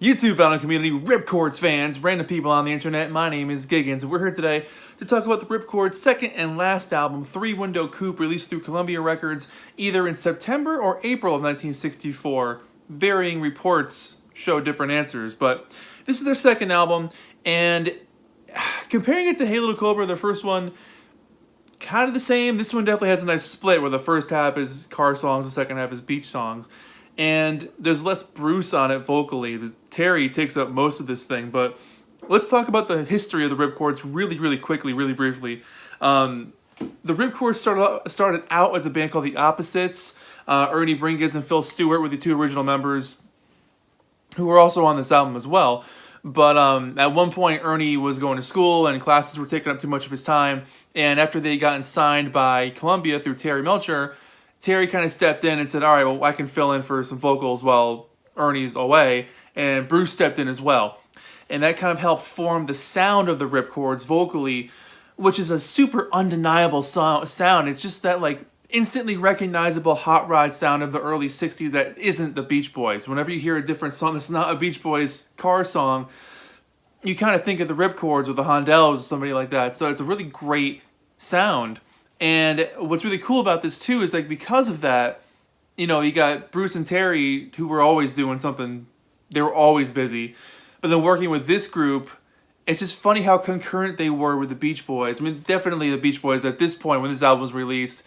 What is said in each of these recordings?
YouTube vinyl community, Ripcords fans, random people on the internet, my name is Giggens, and we're here today to talk about the Ripcords' second and last album, 3-Window Coupe, released through Columbia Records either in September or April of 1964. Varying reports show different answers, but this is their second album, and comparing it to Hey Little Cobra, their first one, kind of the same. This one definitely has a nice split where the first half is car songs, the second half is beach songs. And there's less Bruce on it vocally. Terry takes up most of this thing, but let's talk about the history of the Ripcords really quickly, really briefly. The Ripcords started out as a band called The Opposites. Ernie Bringus and Phil Stewart were the two original members who were also on this album as well. But at one point, Ernie was going to school and classes were taking up too much of his time. And after they gotten signed by Columbia through Terry Melcher, Terry kind of stepped in and said, all right, well, I can fill in for some vocals while Ernie's away. And Bruce stepped in as well. And that kind of helped form the sound of the Ripcords vocally, which is a super undeniable sound. It's just that like instantly recognizable hot rod sound of the early 60s that isn't the Beach Boys. Whenever you hear a different song that's not a Beach Boys car song, you kind of think of the Ripcords or the Hondells or somebody like that. So it's a really great sound. And what's really cool about this too is like because of that, you know, you got Bruce and Terry who were always doing something. They were always busy. But then working with this group, it's just funny how concurrent they were with the Beach Boys. I mean, definitely the Beach Boys at this point when this album was released,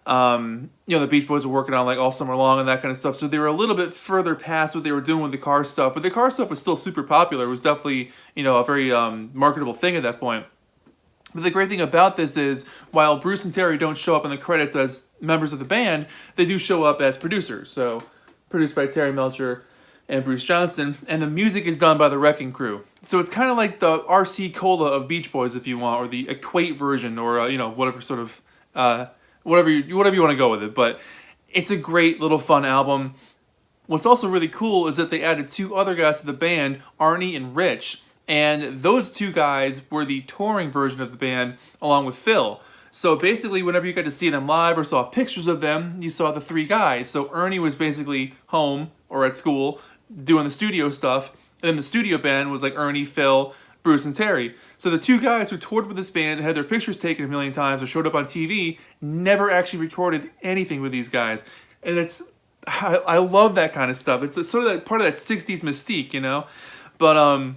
you know, the Beach Boys were working on like All Summer Long and that kind of stuff. So they were a little bit further past what they were doing with the car stuff. But the car stuff was still super popular. It was definitely, you know, a very marketable thing at that point. But the great thing about this is, while Bruce and Terry don't show up in the credits as members of the band, they do show up as producers. So, produced by Terry Melcher and Bruce Johnston, and the music is done by the Wrecking Crew. So it's kind of like the RC Cola of Beach Boys, if you want, or the Equate version, or you know, whatever sort of whatever you want to go with it. But it's a great little fun album. What's also really cool is that they added two other guys to the band, Arnie and Rich. And those two guys were the touring version of the band, along with Phil. So basically, whenever you got to see them live or saw pictures of them, you saw the three guys. So Ernie was basically home or at school doing the studio stuff. And then the studio band was like Ernie, Phil, Bruce, and Terry. So the two guys who toured with this band and had their pictures taken a million times or showed up on TV never actually recorded anything with these guys. And I love that kind of stuff. It's sort of that part of that 60s mystique, you know? But,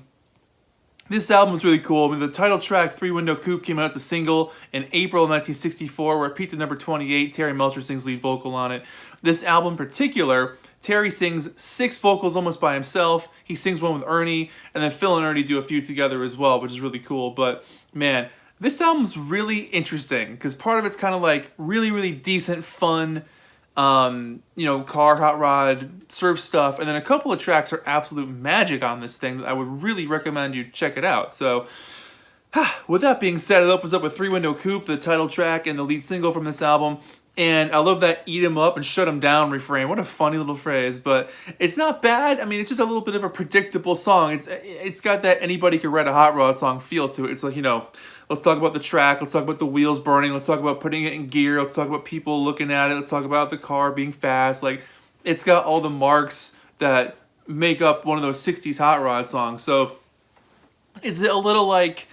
this album was really cool. I mean, the title track, 3-Window Coupe, came out as a single in April of 1964, where it peaked at number 28. Terry Melcher sings lead vocal on it. This album in particular, Terry sings 6 vocals almost by himself. He sings one with Ernie, and then Phil and Ernie do a few together as well, which is really cool. But, man, this album's really interesting, because part of it's kind of like really decent, fun, you know, car, hot rod, surf stuff, and then a couple of tracks are absolute magic on this thing that I would really recommend you check it out. So, with that being said, it opens up with 3-Window Coupe, the title track and the lead single from this album, and I love that "eat 'em up and shut 'em down" refrain. What a funny little phrase, but it's not bad. I mean, it's just a little bit of a predictable song. It's got that anybody could write a hot rod song feel to it. It's like, you know, let's talk about the track, let's talk about the wheels burning, let's talk about putting it in gear, let's talk about people looking at it, let's talk about the car being fast. Like, it's got all the marks that make up one of those 60s hot rod songs. So, is it a little like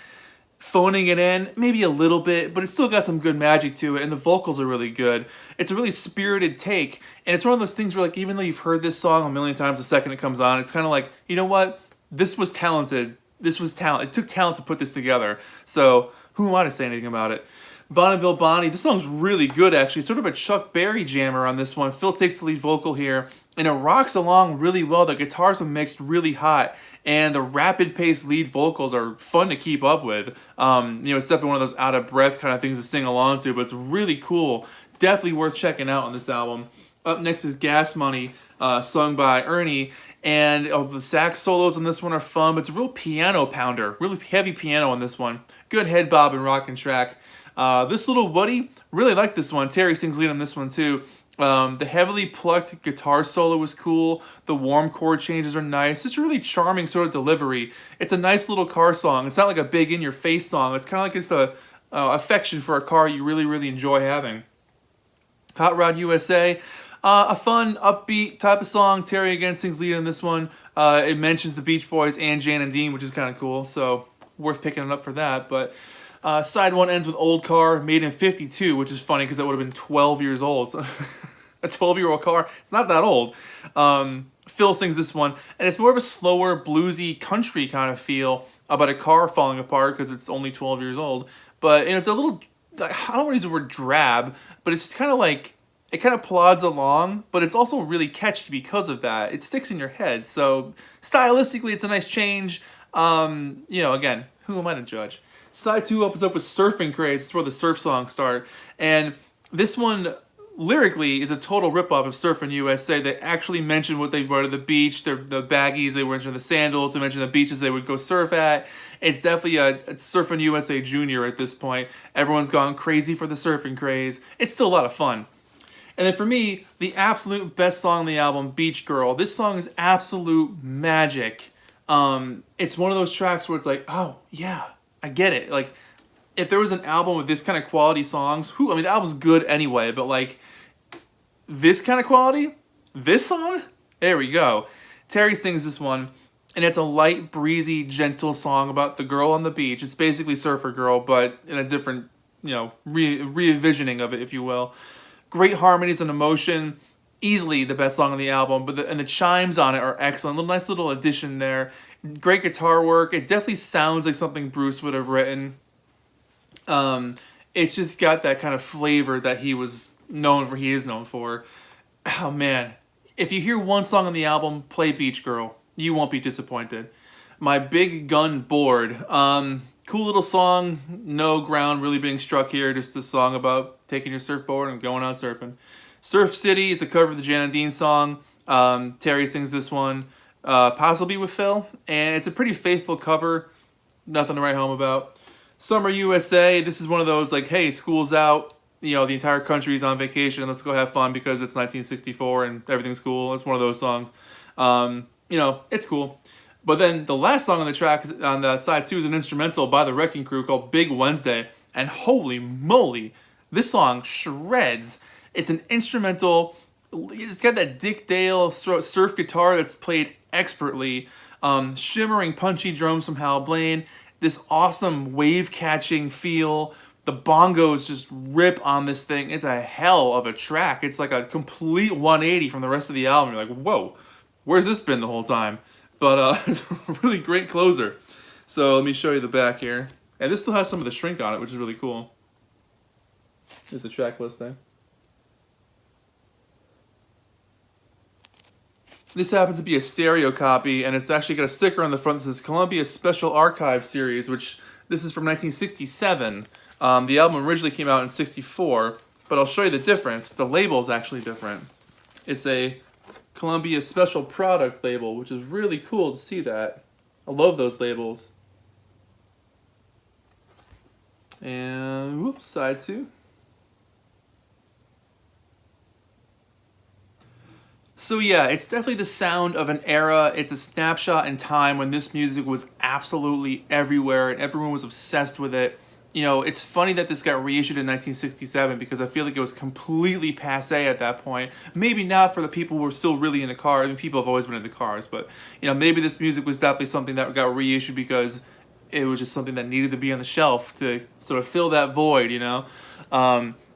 phoning it in? Maybe a little bit, but it's still got some good magic to it, and the vocals are really good. It's a really spirited take, and it's one of those things where, like, even though you've heard this song a million times the second it comes on, it's kind of like, you know what? This was talented. This was talent. It took talent to put this together. So who am I to say anything about it? Bonneville Bonnie. This song's really good, actually. Sort of a Chuck Berry jammer on this one. Phil takes the lead vocal here, and it rocks along really well. The guitars are mixed really hot, and the rapid-paced lead vocals are fun to keep up with. You know, it's definitely one of those out-of-breath kind of things to sing along to, but it's really cool. Definitely worth checking out on this album. Up next is Gas Money, sung by Ernie. And the sax solos on this one are fun, but it's a real piano pounder. Really heavy piano on this one. Good head bob and rocking track. This little Woody, really like this one. Terry sings lead on this one too. The heavily plucked guitar solo was cool. The warm chord changes are nice. It's a really charming sort of delivery. It's a nice little car song. It's not like a big in-your-face song. It's kind of like just a affection for a car you really enjoy having. Hot Rod USA. A fun, upbeat type of song. Terry again sings lead in this one. It mentions the Beach Boys and Jan and Dean, which is kind of cool, so worth picking it up for that. But side one ends with Old Car, made in 52, which is funny because that would have been 12 years old. So a 12-year-old car, it's not that old. Phil sings this one, and it's more of a slower, bluesy, country kind of feel about a car falling apart because it's only 12 years old. But it's a little, I don't want to use the word drab, but it's just kind of like, it kind of plods along, but it's also really catchy because of that. It sticks in your head, so stylistically it's a nice change. You know, again, who am I to judge? Side 2 opens up with Surfing Craze. It's where the surf songs start, and this one lyrically is a total ripoff of Surfing USA. They actually mention what they were to the beach, the baggies, they mentioned the sandals, they mentioned the beaches they would go surf at. It's definitely a Surfing USA Junior at this point. Everyone's gone crazy for the surfing craze. It's still a lot of fun. And then for me, the absolute best song on the album, Beach Girl. This song is absolute magic. It's one of those tracks where it's like, oh, yeah, I get it. Like, if there was an album with this kind of quality songs, I mean, the album's good anyway, but like, this kind of quality, this song, there we go. Terry sings this one, and it's a light, breezy, gentle song about the girl on the beach. It's basically Surfer Girl, but in a different, you know, re-envisioning of it, if you will. Great harmonies and emotion, easily the best song on the album, but the chimes on it are excellent. Nice little addition there. Great guitar work. It definitely sounds like something Bruce would have written. It's just got that kind of flavor that he is known for. Oh man, if you hear one song on the album, play Beach Girl. You won't be disappointed. My Big Gun Board. Cool little song, no ground really being struck here, just a song about taking your surfboard and going out surfing. Surf City is a cover of the Jan and Dean song. Terry sings this one, possibly with Phil, and it's a pretty faithful cover, nothing to write home about. Summer USA, this is one of those like, hey, school's out, you know, the entire country's on vacation, let's go have fun because it's 1964 and everything's cool. It's one of those songs. You know, it's cool. But then the last song on the track, on the side 2, is an instrumental by the Wrecking Crew called Big Wednesday. And holy moly, this song shreds. It's an instrumental. It's got that Dick Dale surf guitar that's played expertly. Shimmering, punchy drums from Hal Blaine. This awesome wave-catching feel. The bongos just rip on this thing. It's a hell of a track. It's like a complete 180 from the rest of the album. You're like, whoa, where's this been the whole time? But it's a really great closer. So let me show you the back here. And this still has some of the shrink on it, which is really cool. Here's the track listing. This happens to be a stereo copy, and it's actually got a sticker on the front that says Columbia Special Archive Series, which this is from 1967. The album originally came out in 64, but I'll show you the difference. The label is actually different. It's a Columbia Special Product label, which is really cool to see that. I love those labels. And whoops, side 2. So yeah, it's definitely the sound of an era. It's a snapshot in time when this music was absolutely everywhere and everyone was obsessed with it. You know, it's funny that this got reissued in 1967 because I feel like it was completely passé at that point. Maybe not for the people who were still really into cars. I mean, people have always been into cars, but you know, maybe this music was definitely something that got reissued because it was just something that needed to be on the shelf to sort of fill that void, you know.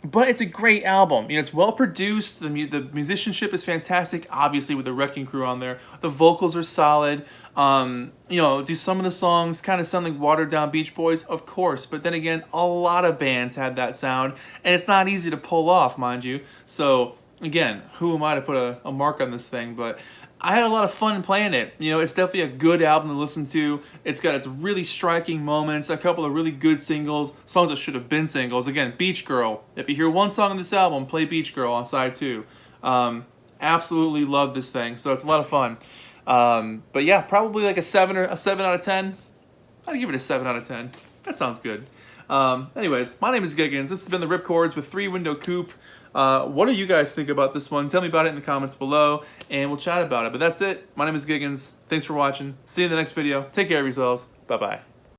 But it's a great album. You know, it's well produced. The musicianship is fantastic. Obviously, with the Wrecking Crew on there, the vocals are solid. You know, do some of the songs kind of sound like watered down Beach Boys? Of course. But then again, a lot of bands had that sound, and it's not easy to pull off, mind you. So again, who am I to put a mark on this thing? But I had a lot of fun playing it. You know, it's definitely a good album to listen to. It's got its really striking moments, a couple of really good singles, songs that should have been singles. Again, Beach Girl. If you hear one song on this album, play Beach Girl on side 2. Absolutely love this thing, so it's a lot of fun. But yeah, probably like a 7 out of 10. I'd give it a 7 out of 10. That sounds good. Anyways, my name is Giggens. This has been the Ripcords with 3-window coupe. What do you guys think about this one? Tell me about it in the comments below, and we'll chat about it. But that's it. My name is Giggens. Thanks for watching. See you in the next video. Take care of yourselves. Bye-bye.